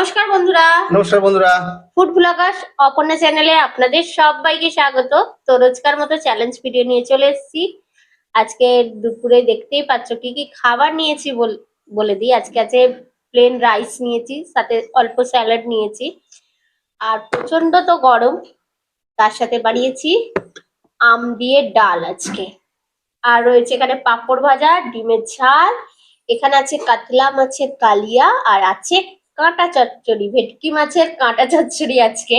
নমস্কার বন্ধুরা। নমস্কার বন্ধুরা। ফুড ব্লগার অপর্ণা চ্যানেলে আপনাদের সবাইকে স্বাগত। তো রোজকার মতো চ্যালেঞ্জ ভিডিও নিয়ে চলে এসেছি। আজকে দুপুরে দেখতেই পাচ্ছ কি কি খাবার নিয়েছি বলে দিই। আজকে আছে প্লেন রাইস নিয়েছি, সাথে অল্প স্যালাড নিয়েছি, আর প্রচন্ড তো গরম, তার সাথে বানিয়েছি আম দিয়ে ডাল আজকে। আর রয়েছে এখানে পাঁপড় ভাজা, ডিমের ঝাল, এখানে আছে কাতলা মাছের কালিয়া, আর আছে কাঁটা চচ্চড়ি, ভেটকি মাছের কাঁটা চচ্চড়ি আজকে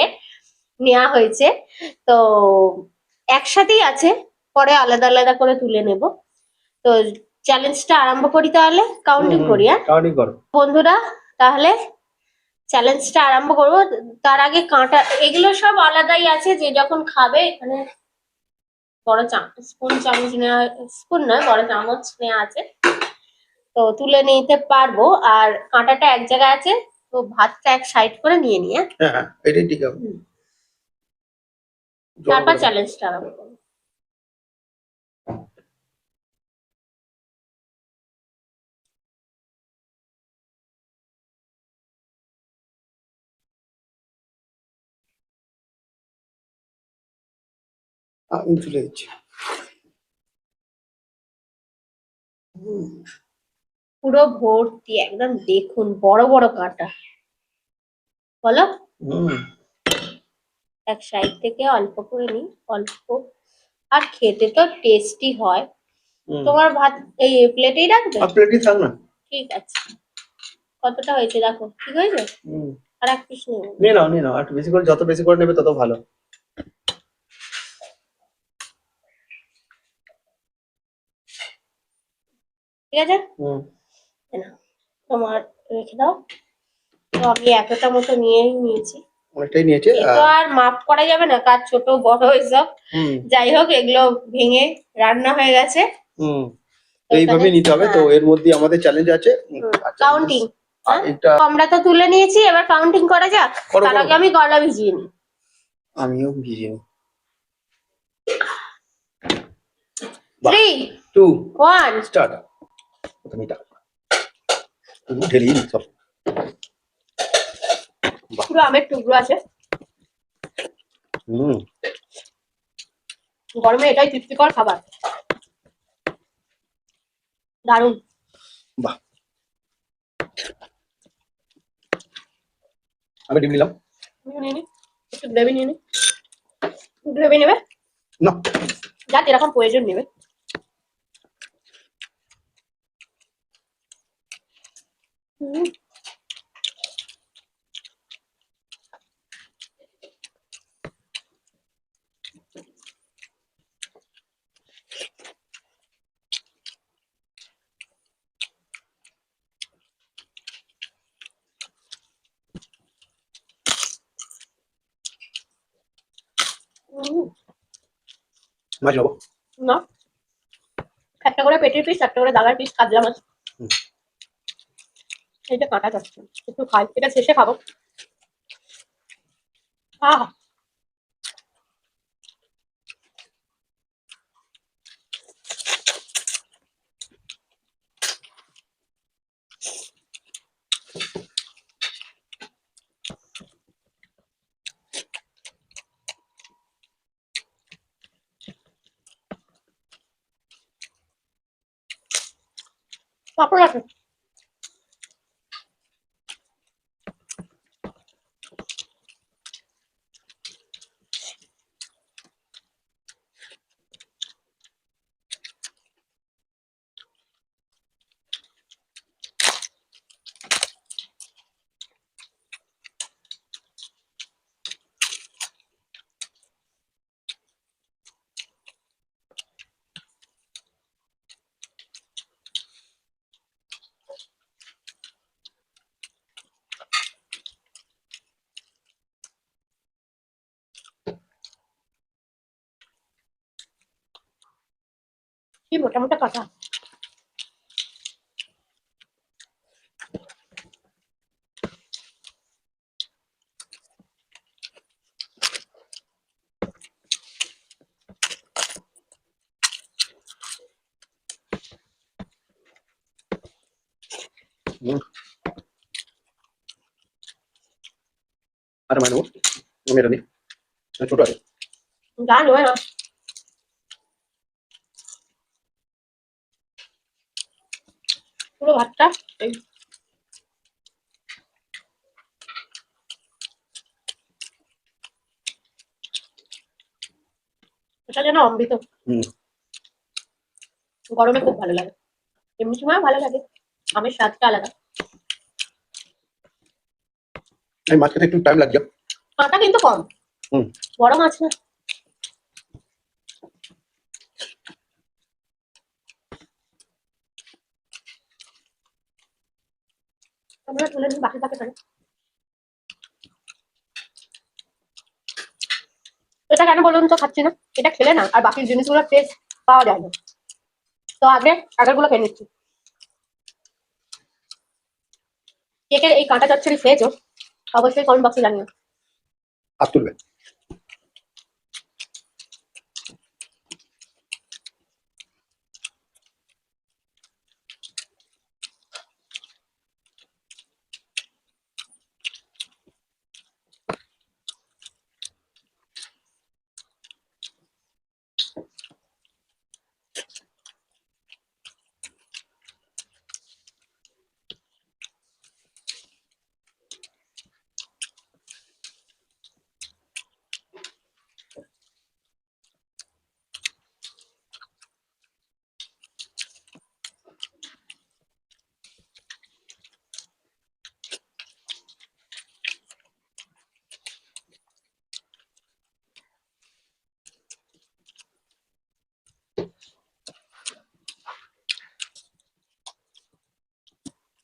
নেওয়া হয়েছে। তো একসাথেই আছে, পরে আলাদা আলাদা করে তুলে নেব। তো চ্যালেঞ্জটা আরম্ভ করি, তাহলে কাউন্টিং করি। কাউন্টিং করো বন্ধুরা, তাহলে চ্যালেঞ্জটা আরম্ভ করবো। তার আগে কাঁটা, এগুলো সব আলাদাই আছে, যে যখন খাবে এখানে বড় চামচ নেওয়া, স্পুন নয় বড় চামচ নেওয়া আছে, তো তুলে নিতে পারবো। আর কাঁটাটা এক জায়গায় আছে, তো ভাতটা এক সাইড করে নিয়ে নিয়ে। হ্যাঁ, এটাই ঠিক হবে। তারপর চ্যালেঞ্জটা আরম্ভ করবো। আমি তুলে দিচ্ছি। পুরো ভর্তি একদম, দেখুন বড় বড় কাঁটা। বলো, এক সাইড থেকে অল্প করে নি, অল্প। আর খেতে তো টেস্টি হয়। তোমার ভাত এই প্লেটেই রাখবে? প্লেটেই থাক না। ঠিক আছে, কতটা হয়েছে দেখো, ঠিক হয়েছে? আর এক পিস নিয়ে নাও, নিয়ে নাও, একটু বেশি করে, যত বেশি করে নেবে তত ভালো। ঠিক আছে, তোমার রেখে দাও। তো আমি এতটা মতো নিয়েই নিয়েছি। অনেকটাই নিয়েছে, তো আর মাপ করা যাবে না, কার ছোট বড় এসব। যাই হোক, এগুলো ভেঙে রান্না হয়ে গেছে। এইভাবে নিতে হবে। তো এর মধ্যে আমাদের চ্যালেঞ্জ আছে কাউন্টিং। আমরা তো তুলে নিয়েছি, এবার কাউন্টিং করা যাক। তার আগে আমি গলা ভিজিয়ে নিই। আমিও ভিজিয়ে নিই। 3 2 1 স্টার্ট। তুমি এটা ঢেলে দিন সব। পুরো আমের টুকরো আছে। গরমে এটাই তৃপ্তিকর খাবার, দারুণ। বাহ, আমি ডিম নিলাম। একটু গ্রেভি নিয়ে নি। গ্রেভি নেবে না, যা যেরকম প্রয়োজন নেবে। মাছ নেবো না, একটা করে পেটির পিস, একটা করে দাগার পিস কাতলা মাছ। এইটা কাঁটা যাচ্ছে, একটু খাই, এটা শেষে খাবো। আহ, পাপড় আছে। কি মোটা মোটা কাঁটা। আর মানে আমি এটা নিই, ছোট আছে। গান হয় না পুরো ভাতটা এই এটা যেন অমৃত। হুম। গরমে খুব ভালো লাগে, এমনি সময় ভালো লাগে, আমের স্বাদটা আলাদা। এই মাছ খেতে একটু টাইম লাগছে। কাঁটা কিন্তু কম, হুম। বড় মাছ না। আমরা তুলে নিই বাকি থাকে থাকে। এটা কেন বলুন তো খাচ্ছি না, এটা খেলে না আর বাকি জিনিসগুলোর টেস্ট পাওয়া যায় না। তো আগের গুলো খেয়ে নিচ্ছি। কে কে এই কাঁটা চচ্চড়ি খেয়েছো অবশ্যই কমেন্ট বক্সে জানিও। হাত তুলবে।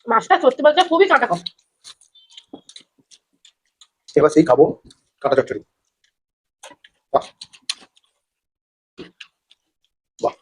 মাছটা সত্যি বলতে খুবই কাঁটা কম। এবার সেই খাবো কাঁটা চচ্চড়ি। বাহ বাহ।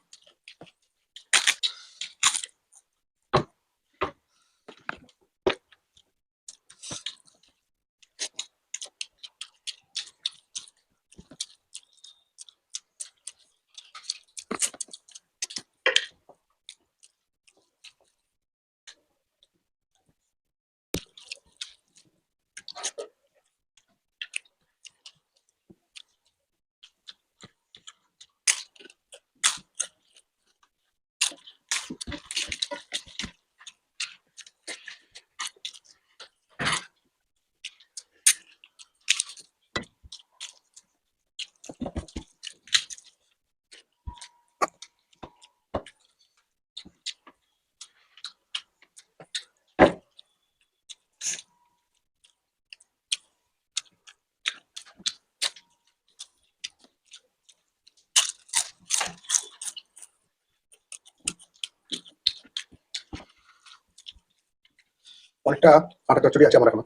অনেকটা কাঁটা চচ্চড়ি আছে আমার এখনো।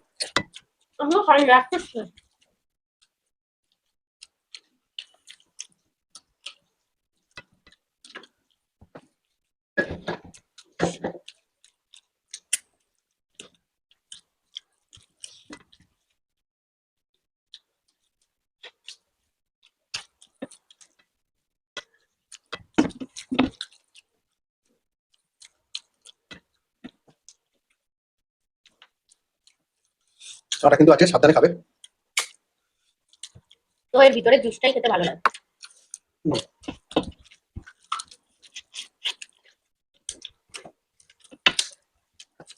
আমরা খাই রাখতে। কাঁটা কিন্তু আছে, সাবধানে খাবে। তো এর ভিতরে জুসটাই খেতে ভালো লাগে। হুম।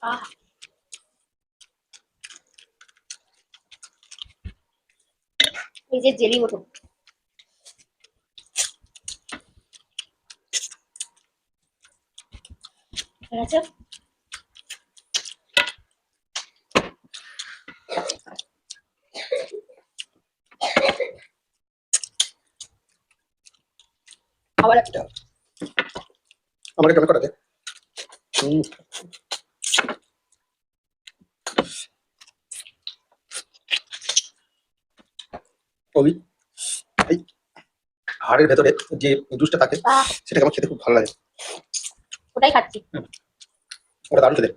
আহ এই যে জেলি মতো ঠিক আছে। আবার একটা আমার একটু কাঁটা দে। হুম। ওই এই হাড়ের ভেতরে যে জুসটা থাকে সেটাকে আমার খেতে খুব ভালো লাগে। ওটাই খাচ্ছি। ওটা দারুণ খেতে।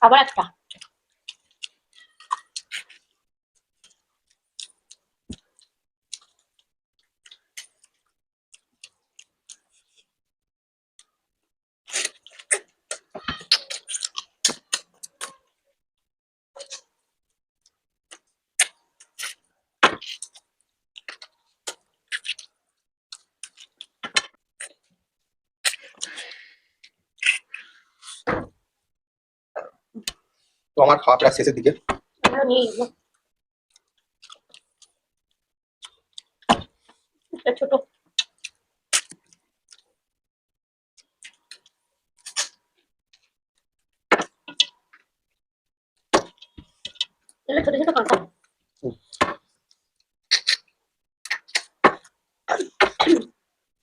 আবার একটা তো আমার খাওয়া প্রায় শেষের দিকে। আমরা নিয়ে নিবো। একটা ছোট এগুলো ছোট ছোট কাঁচা।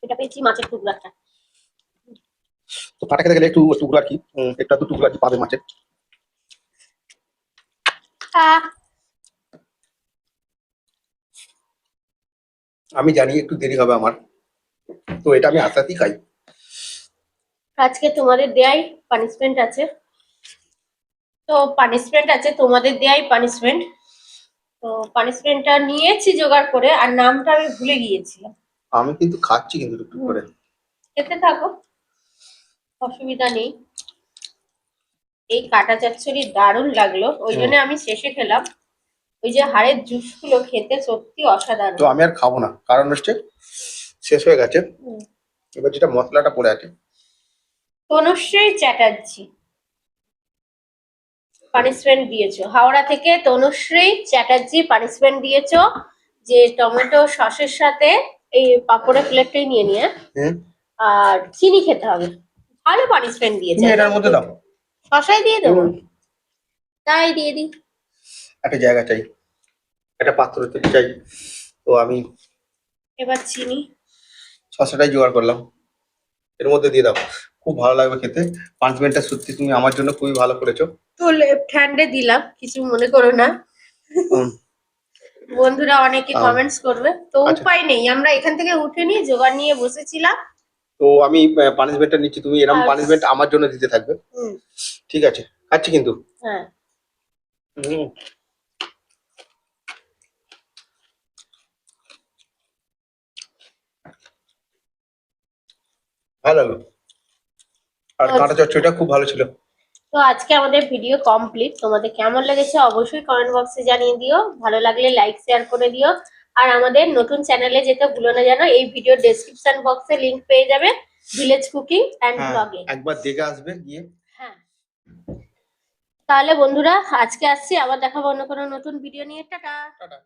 এটা পেয়েছি মাছের টুকরাটা। তো কাটা খেতে গেলে একটু টুকরো আর কি, একটা তো টুকরো আর কি পাবে মাছের। আহ, আমি জানি একটু দেরি হবে আমার, তো এটা আমি আস্তে আস্তেই খাই। আজকে তোমাদের দেয়াই পানিশমেন্ট আছে। তো পানিশমেন্ট আছে, তোমাদের দেয়াই পানিশমেন্ট। তো পানিশমেন্টটা নিয়েছি জোগাড় করে, আর নামটা আমি ভুলে গিয়েছিলাম। আমি কিন্তু খাচ্ছি কিন্তু টুকটুক করে। খেতে থাকো, অসুবিধা নেই। এই কাটা চচ্চড়ি দারুণ লাগলো, ওই জন্য আমি শেষে খেলাম। ওই যে হাড়ের জুস গুলো খেতে সত্যি তো অসাধারণ। আমি আর খাবো না, কারণ হচ্ছে শেষ হয়ে গেছে। হুম। এবার যেটা মশলাটা পড়ে আছে, তনুশ্রী চ্যাটার্জি পানিশমেন্ট দিয়েছো, হাওড়া থেকে তনুশ্রী চ্যাটার্জি পানিশমেন্ট দিয়েছো যে টমেটো সসের সাথে এই পাঁপড়ের প্লেটটাই নিয়ে নিয়ে আর চিনি খেতে হবে। ভালো পানিশমেন্ট দিয়েছে। তুমি এটার মধ্যে দাও। শসাই দিয়ে দেবো, হুম। তাই দিয়ে দিই। একটা জায়গা চাই, একটা পাত্র চাই। তো আমি এবার চিনি শসাটাই জোগাড় করলাম, এর মধ্যে দিয়ে দাও। খুব ভালো লাগবে খেতে। পানিশমেন্টটা সত্যি তুমি আমার জন্য খুবই ভালো করেছো। তো লেফট হ্যান্ডে দিলাম, কিছু মনে করো না। হুম, বন্ধুরা অনেকে কমেন্টস করবে, তো আচ্ছা। উপায় নেই, আমরা এখান থেকে উঠে নিয়ে জোগাড় নিয়ে বসেছিলাম। তো আমি পানিশমেন্টটা নিচ্ছি, তুমি এরকম আর- পানিশমেন্ট আমার জন্য দিতে থাকবে। হুম, ঠিক আছে, খাচ্ছি কিন্তু। হ্যাঁ হুম, ভালো লাগলো। আর কাঁটা চচ্চড়িটা খুব ভালো ছিল। তো আজকে আমাদের ভিডিও কমপ্লিট। তোমাদের কেমন লেগেছে অবশ্যই কমেন্ট বক্সে জানিয়ে দিও, ভালো লাগলে লাইক শেয়ার করে দিও। আর আমাদের নতুন চ্যানেলে যেতে ভুলো না যেন, এই ভিডিও ডেসক্রিপশন বক্সে লিংক পেয়ে যাবে ভিলেজ কুকিং অ্যান্ড হ্যাঁ, ব্লগে। একবার দেখে আসবে গিয়ে। হ্যাঁ, তাহলে বন্ধুরা আজকে আসছি, আবার দেখাবো অন্য কোনো নতুন ভিডিও নিয়ে। টাটা। টাটা।